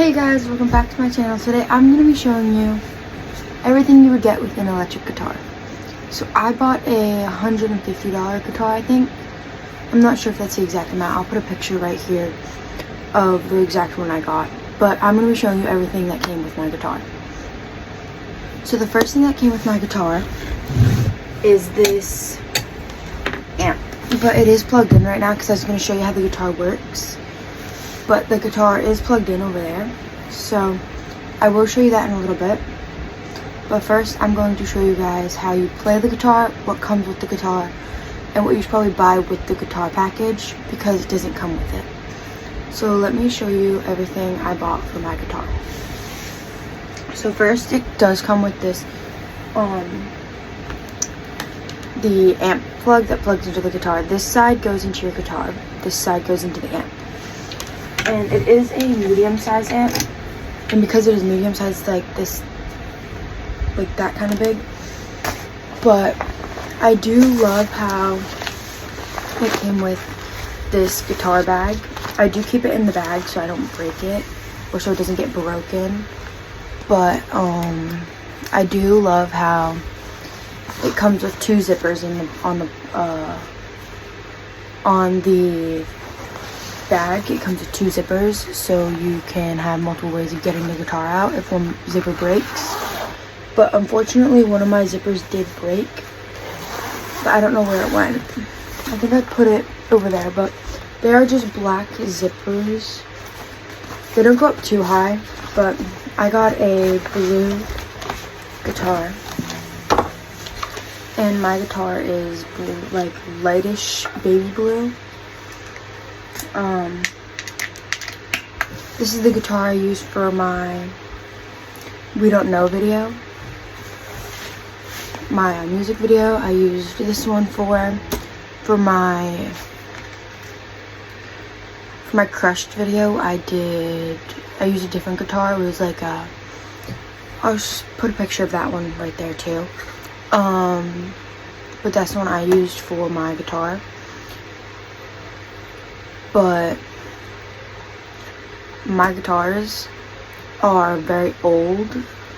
Hey guys, welcome back to my channel. Today I'm going to be showing you everything you would get with an electric guitar. So I bought a $150 guitar, I think. I'm not sure if that's the exact amount. I'll put a picture right here of the exact one I got. But I'm going to be showing you everything that came with my guitar. So the first thing that came with my guitar is this amp. But it is plugged in right now because I was going to show you how the guitar works. But the guitar is plugged in over there, so I will show you that in a little bit. But first I'm going to show you guys how you play the guitar, what comes with the guitar, and what you should probably buy with the guitar package because it doesn't come with it. So let me show you everything I bought for my guitar. So first, it does come with this the amp plug that plugs into the guitar. This side goes into your guitar, this side goes into the amp. And it is a medium-sized amp, and because it is medium-sized, it's like this, like that kind of big. But I do love how it came with this guitar bag. I do keep it in the bag so I don't break it, or so it doesn't get broken. But I do love how it comes with two zippers in the, on the bag. It comes with two zippers, so you can have multiple ways of getting the guitar out if one zipper breaks. But unfortunately, one of my zippers did break, but I don't know where it went. I think I put it over there, but they are just black zippers. They don't go up too high, but I got a blue guitar, and my guitar is blue, like lightish baby blue. This is the guitar I used for my We Don't Know video. My music video, I used this one for my Crushed video. I used a different guitar. It was like I'll just put a picture of that one right there too. But that's the one I used for my guitar. But my guitars are very old.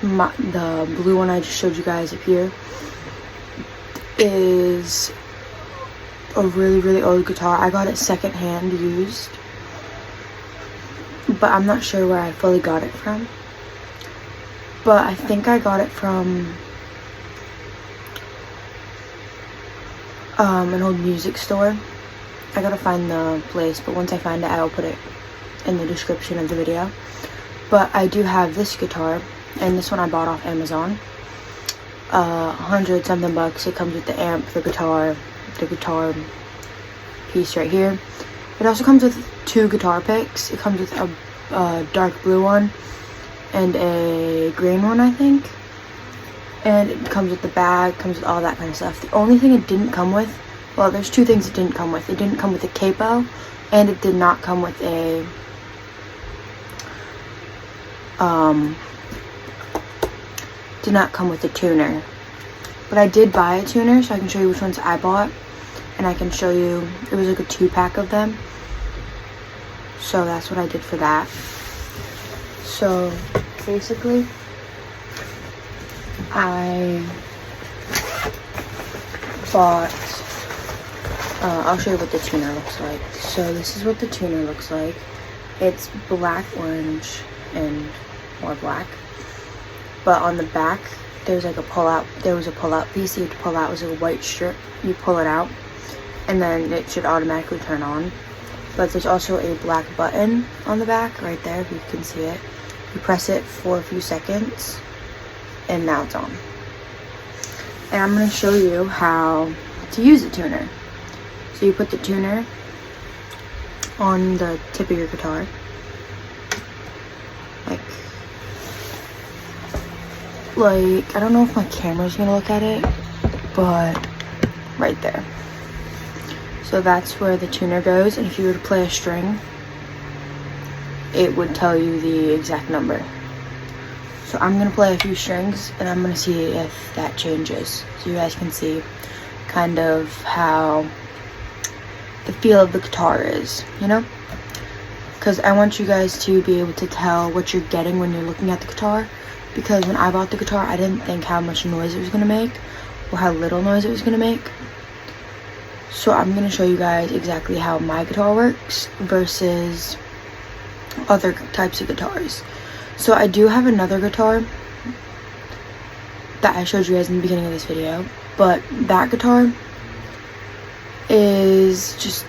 The blue one I just showed you guys up here is a really, really old guitar. I got it secondhand used, but I'm not sure where I fully got it from. But I think I got it from an old music store. I gotta find the place, but once I find it, I will put it in the description of the video. But I do have this guitar, and this one I bought off Amazon. 100 something bucks. It comes with the amp, the guitar piece right here. It also comes with two guitar picks. It comes with a dark blue one and a green one, I think. And it comes with the bag, comes with all that kind of stuff. The only thing it didn't come with, well, there's two things it didn't come with. It didn't come with a capo, and it did not come with a tuner. But I did buy a tuner, so I can show you which ones I bought, and I can show you, it was like a 2-pack of them. So that's what I did for that. So basically, I bought, I'll show you what the tuner looks like. So this is what the tuner looks like. It's black, orange, and more black. But on the back, there's like a pull-out. There was a pull-out piece you had to pull out. It was a white strip. You pull it out, and then it should automatically turn on. But there's also a black button on the back, right there, if you can see it. You press it for a few seconds, and now it's on. And I'm going to show you how to use a tuner. So you put the tuner on the tip of your guitar, like I don't know if my camera's gonna look at it, but right there. So that's where the tuner goes, and if you were to play a string, it would tell you the exact number. So I'm gonna play a few strings, and I'm gonna see if that changes, so you guys can see kind of how the feel of the guitar is, you know? because I want you guys to be able to tell what you're getting when you're looking at the guitar. Because when I bought the guitar, I didn't think how much noise it was going to make or how little noise it was going to make. So I'm going to show you guys exactly how my guitar works versus other types of guitars. So I do have another guitar that I showed you guys in the beginning of this video, but that guitar is just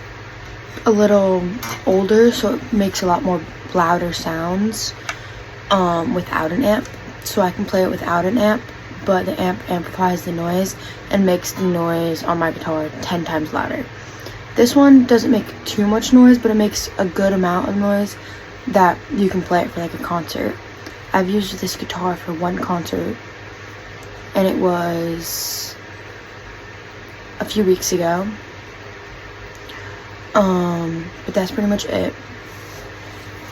a little older, so it makes a lot more louder sounds without an amp. So I can play it without an amp, but the amp amplifies the noise and makes the noise on my guitar 10 times louder. This one doesn't make too much noise, but it makes a good amount of noise that you can play it for like a concert. I've used this guitar for one concert, and it was a few weeks ago. But that's pretty much it.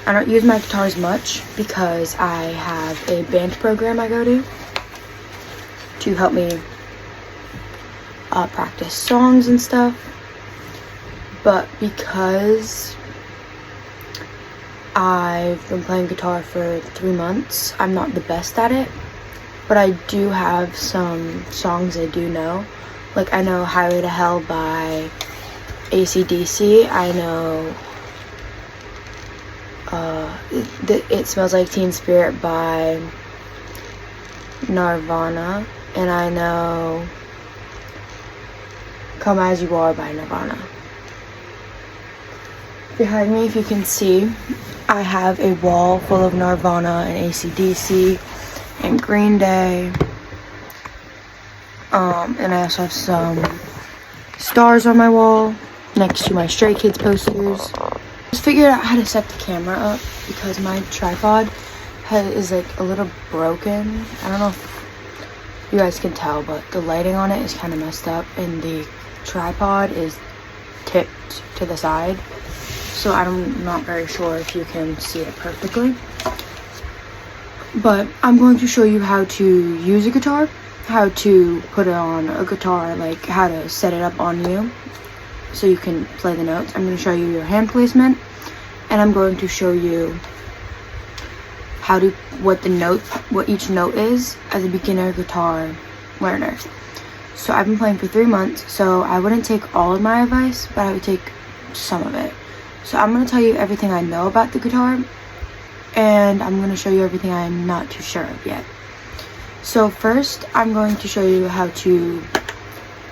I don't use my guitar as much because I have a band program I go to help me practice songs and stuff. But because I've been playing guitar for 3 months, I'm not the best at it, but I do have some songs I do know. Like, I know Highway to Hell by AC/DC. I know It Smells Like Teen Spirit by Nirvana, and I know Come As You Are by Nirvana. Behind me, if you can see, I have a wall full of Nirvana and AC/DC and Green Day, and I also have some stars on my wall next to my Stray Kids posters. Just figured out how to set the camera up because my tripod is like a little broken. I don't know if you guys can tell, but the lighting on it is kind of messed up, and the tripod is tipped to the side, so I'm not very sure if you can see it perfectly. But I'm going to show you how to use a guitar, how to put it on a guitar, like how to set it up on you so you can play the notes. I'm going to show you your hand placement, and I'm going to show you how to what each note is as a beginner guitar learner. So I've been playing for 3 months, so I wouldn't take all of my advice, but I would take some of it. So I'm going to tell you everything I know about the guitar, and I'm going to show you everything I'm not too sure of yet. So first, I'm going to show you how to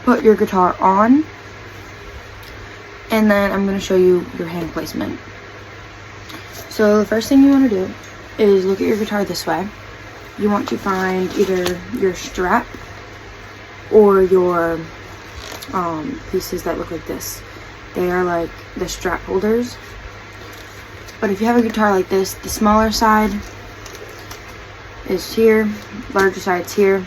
put your guitar on, and then I'm going to show you your hand placement. So the first thing you want to do is look at your guitar this way. You want to find either your strap or your pieces that look like this. They are like the strap holders. But if you have a guitar like this, the smaller side is here, larger side's here.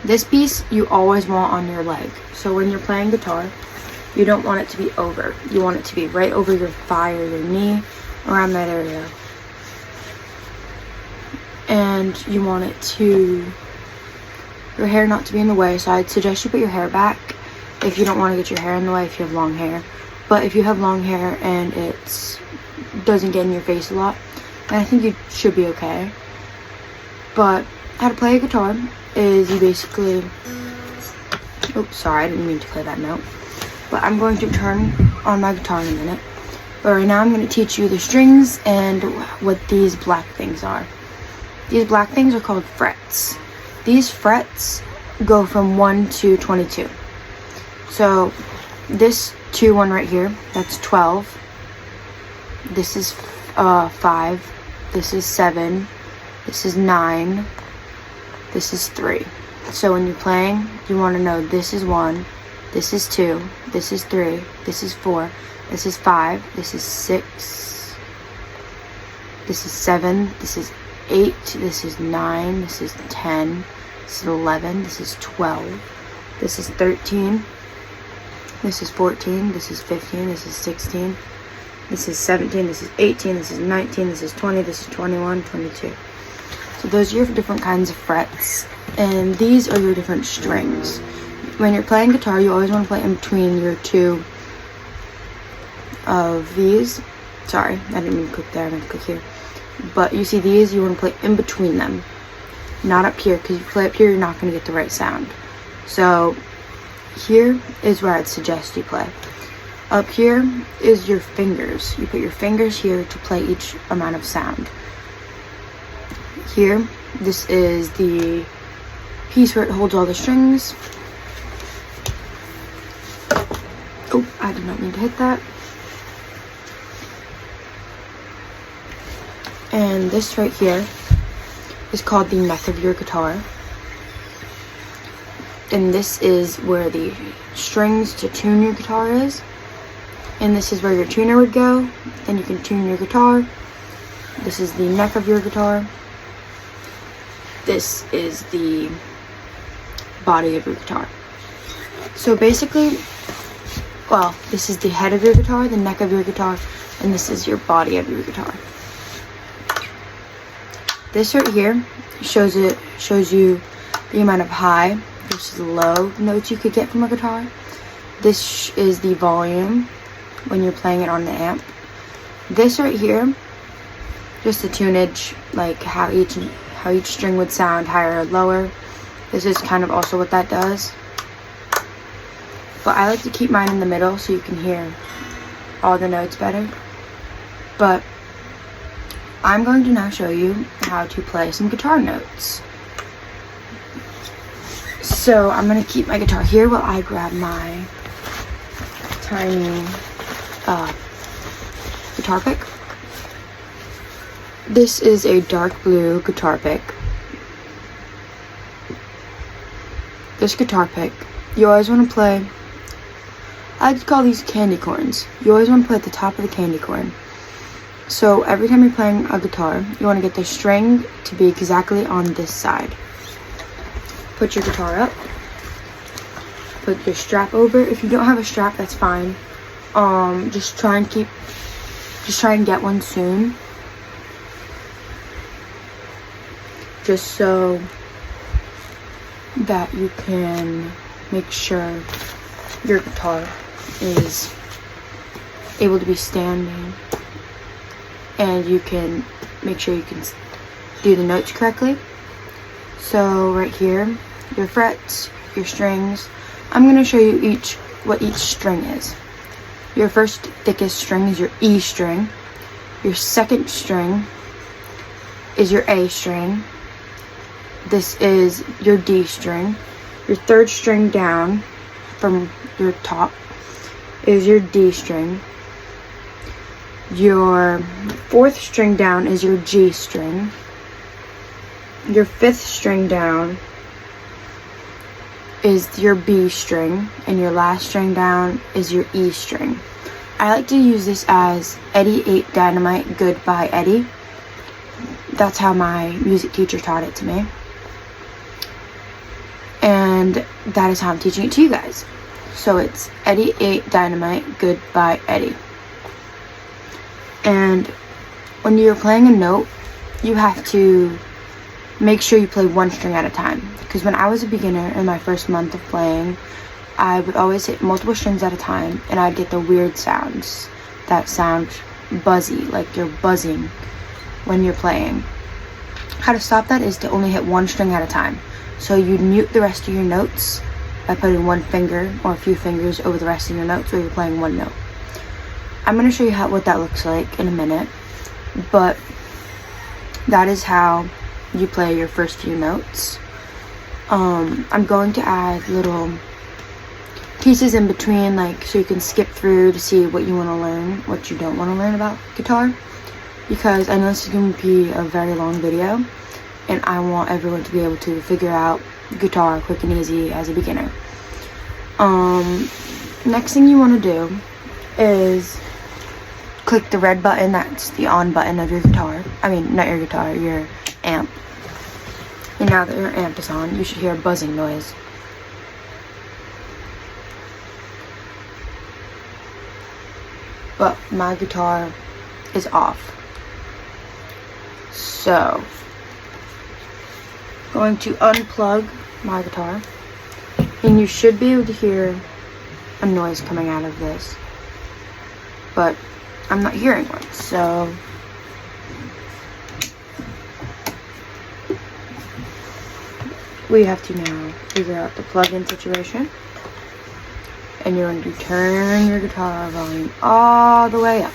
This piece you always want on your leg. So when you're playing guitar, you don't want it to be over. You want it to be right over your thigh or your knee, around that area. And you want it to, your hair not to be in the way, so I'd suggest you put your hair back if you don't want to get your hair in the way if you have long hair. But if you have long hair and it doesn't get in your face a lot, then I think you should be okay. But how to play a guitar is you basically, oops, sorry, I didn't mean to play that note. But I'm going to turn on my guitar in a minute. But right now I'm going to teach you the strings and what these black things are. These black things are called frets. These frets go from 1 to 22. So this 2-1 right here, that's 12. This is 5. This is 7. This is 9. This is 3. So when you're playing, you want to know this is 1. This is 2, this is 3, this is 4, this is 5, this is 6, this is 7, this is 8, this is 9, this is 10, this is 11, this is 12, this is 13, this is 14, this is 15, this is 16, this is 17, this is 18, this is 19, this is 20, this is 21, 22. So those are your different kinds of frets, and these are your different strings. When you're playing guitar, you always want to play in between your two of these. Sorry, I didn't mean to click there, I meant to click here. But you see these, you want to play in between them, not up here, because if you play up here, you're not going to get the right sound. So here is where I'd suggest you play. Up here is your fingers. You put your fingers here to play each amount of sound. Here, this is the piece where it holds all the strings. Oh, I did not mean to hit that. And this right here is called the neck of your guitar. And this is where the strings to tune your guitar is. And this is where your tuner would go. Then you can tune your guitar. This is the neck of your guitar. This is the body of your guitar. So basically, well, this is the head of your guitar, the neck of your guitar, and this is your body of your guitar. This right here shows you the amount of high versus low notes you could get from a guitar. This is the volume when you're playing it on the amp. This right here, just the tunage, like how each string would sound higher or lower. This is kind of also what that does. But I like to keep mine in the middle so you can hear all the notes better. But I'm going to now show you how to play some guitar notes. So I'm going to keep my guitar here while I grab my tiny guitar pick. This is a dark blue guitar pick. This guitar pick, you always want to play, I like to call these candy corns. You always want to play at the top of the candy corn. So every time you're playing a guitar, you want to get the string to be exactly on this side. Put your guitar up. Put your strap over. If you don't have a strap, that's fine. Just try and get one soon. Just so that you can make sure your guitar is able to be standing, and you can make sure you can do the notes correctly. So right here, your frets, your strings. I'm going to show you what each string is. Your first thickest string is your E string. Your second string is your A string. This is your D string. Your third string down from your top is your D string. Your fourth string down is your G string. Your fifth string down is your B string, and your last string down is your E string. I like to use this as Eddie 8 Dynamite Goodbye Eddie. That's how my music teacher taught it to me. And that is how I'm teaching it to you guys. So it's Eddie 8 Dynamite Goodbye Eddie. And when you're playing a note, you have to make sure you play one string at a time. Because when I was a beginner in my first month of playing, I would always hit multiple strings at a time, and I'd get the weird sounds that sound buzzy, like you're buzzing when you're playing. How to stop that is to only hit one string at a time. So you mute the rest of your notes by putting one finger or a few fingers over the rest of your notes, or you're playing one note. I'm going to show you what that looks like in a minute, but that is how you play your first few notes. I'm going to add little pieces in between, like, so you can skip through to see what you want to learn, what you don't want to learn about guitar, because I know this is going to be a very long video, and I want everyone to be able to figure out guitar quick and easy as a beginner. Next thing you want to do is click the red button. That's the on button of your guitar. I mean, not your guitar, your amp. And now that your amp is on, you should hear a buzzing noise. But my guitar is off. So, going to unplug my guitar, and you should be able to hear a noise coming out of this. But I'm not hearing one. So we have to now figure out the plug-in situation. And you're going to turn your guitar volume all the way up.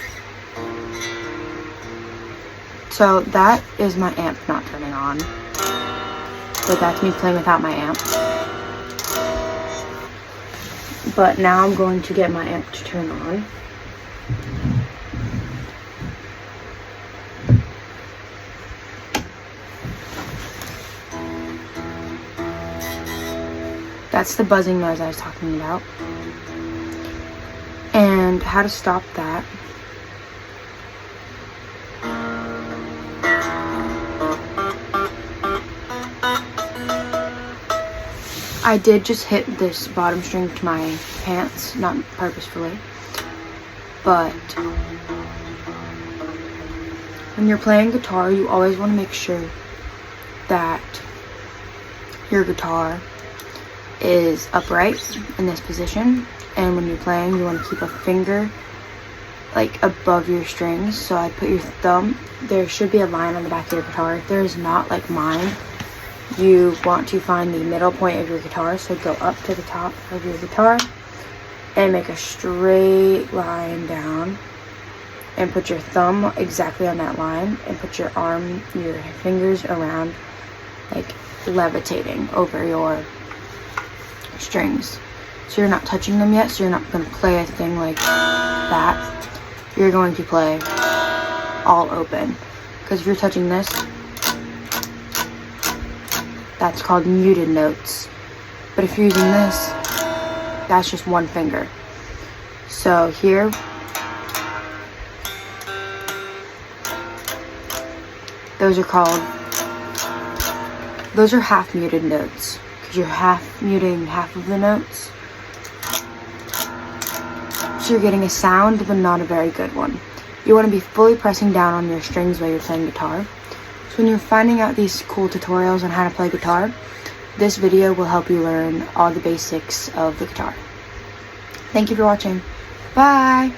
So that is my amp not turning on. But that's me playing without my amp. But now I'm going to get my amp to turn on. That's the buzzing noise I was talking about. And how to stop that. I did just hit this bottom string to my pants, not purposefully, but when you're playing guitar, you always want to make sure that your guitar is upright in this position, and when you're playing, you want to keep a finger like above your strings. So I put your thumb, there should be a line on the back of your guitar. If there is not, like mine, you want to find the middle point of your guitar, so go up to the top of your guitar and make a straight line down and put your thumb exactly on that line and put your fingers around, like levitating over your strings. So you're not touching them yet, so you're not going to play a thing like that. You're going to play all open, because if you're touching this, that's called muted notes. But if you're using this, that's just one finger. So here, those are half muted notes, because you're half muting half of the notes. So you're getting a sound, but not a very good one. You want to be fully pressing down on your strings while you're playing guitar. So when you're finding out these cool tutorials on how to play guitar, this video will help you learn all the basics of the guitar. Thank you for watching. Bye!